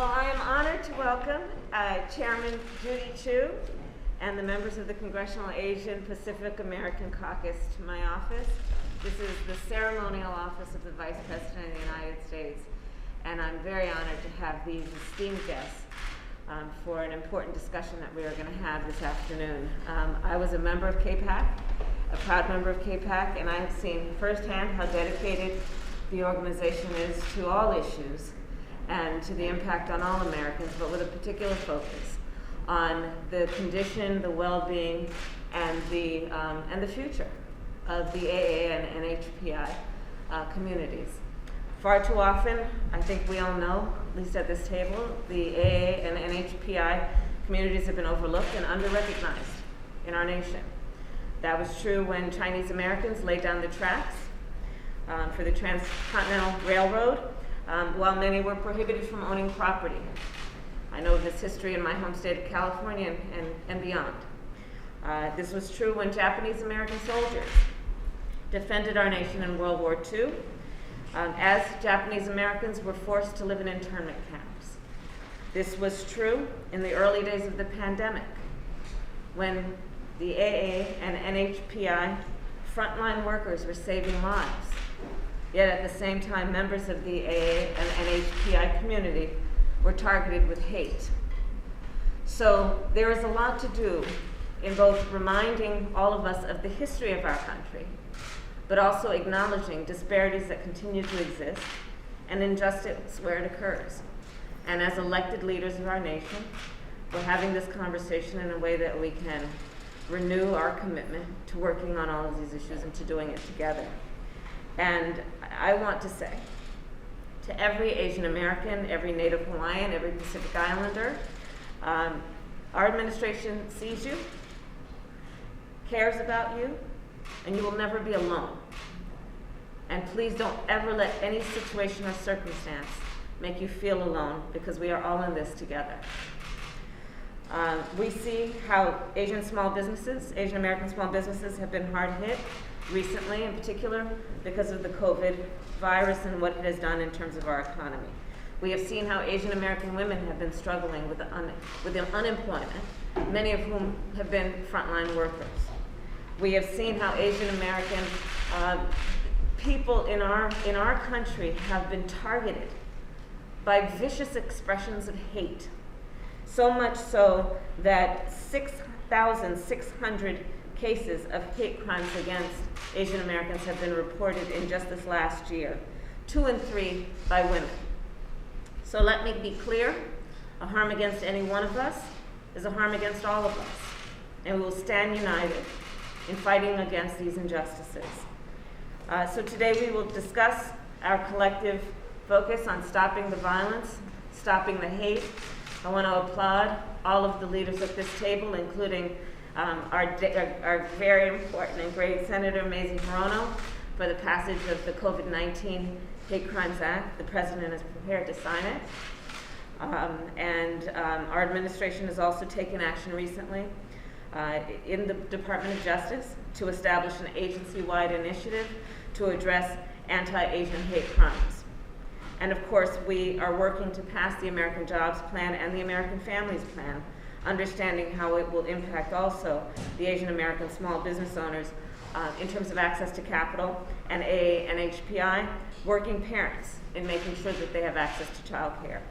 Well, I am honored to welcome Chairman Judy Chu and the members of the Congressional Asian Pacific American Caucus to my office. This is the ceremonial office of the Vice President of the United States, and I'm very honored to have these esteemed guests for an important discussion that we are going to have this afternoon. I was a member of CAPAC, a proud member of CAPAC, and I have seen firsthand how dedicated the organization is to all issues and to the impact on all Americans, but with a particular focus on the condition, the well-being, and the future of the AA and NHPI communities. Far too often, I think we all know, at least at this table, the AA and NHPI communities have been overlooked and under-recognized in our nation. That was true when Chinese Americans laid down the tracks for the Transcontinental Railroad, while many were prohibited from owning property. I know this history in my home state of California and beyond. This was true when Japanese American soldiers defended our nation in World War II, as Japanese Americans were forced to live in internment camps. This was true in the early days of the pandemic, when the AA and NHPI frontline workers were saving lives. Yet at the same time, members of the AA and NHPI community were targeted with hate. So there is a lot to do in both reminding all of us of the history of our country, but also acknowledging disparities that continue to exist and injustice where it occurs. And as elected leaders of our nation, we're having this conversation in a way that we can renew our commitment to working on all of these issues and to doing it together. And I want to say to every Asian American, every Native Hawaiian, every Pacific Islander, our administration sees you, cares about you, and you will never be alone. And please don't ever let any situation or circumstance make you feel alone, because we are all in this together. We see how Asian American small businesses have been hard hit recently, in particular because of the COVID virus and what it has done in terms of our economy. We have seen how Asian American women have been struggling with the unemployment, many of whom have been frontline workers. We have seen how Asian American people in our country have been targeted by vicious expressions of hate. So much so that 6,600 cases of hate crimes against Asian Americans have been reported in just this last year, 2 and 3 by women. So let me be clear, a harm against any one of us is a harm against all of us, and we will stand united in fighting against these injustices. So today we will discuss our collective focus on stopping the violence, stopping the hate. I want to applaud all of the leaders at this table, including our very important and great Senator Mazie Hirono, for the passage of the COVID-19 Hate Crimes Act. The President is prepared to sign it. Our administration has also taken action recently in the Department of Justice to establish an agency-wide initiative to address anti-Asian hate crimes. And of course, we are working to pass the American Jobs Plan and the American Families Plan, understanding how it will impact also the Asian American small business owners in terms of access to capital, and AA and HPI, working parents in making sure that they have access to child care.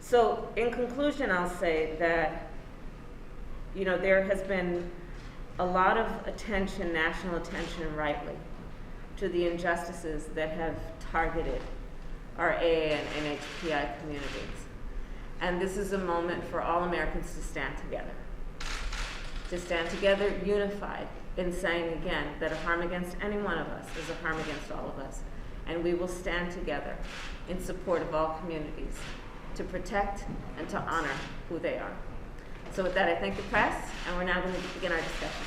So in conclusion, I'll say that there has been a lot of attention, national attention rightly, to the injustices that have targeted our AA and NHPI communities. And this is a moment for all Americans to stand together unified in saying again that a harm against any one of us is a harm against all of us. And we will stand together in support of all communities to protect and to honor who they are. So with that, I thank the press, and we're now going to begin our discussion.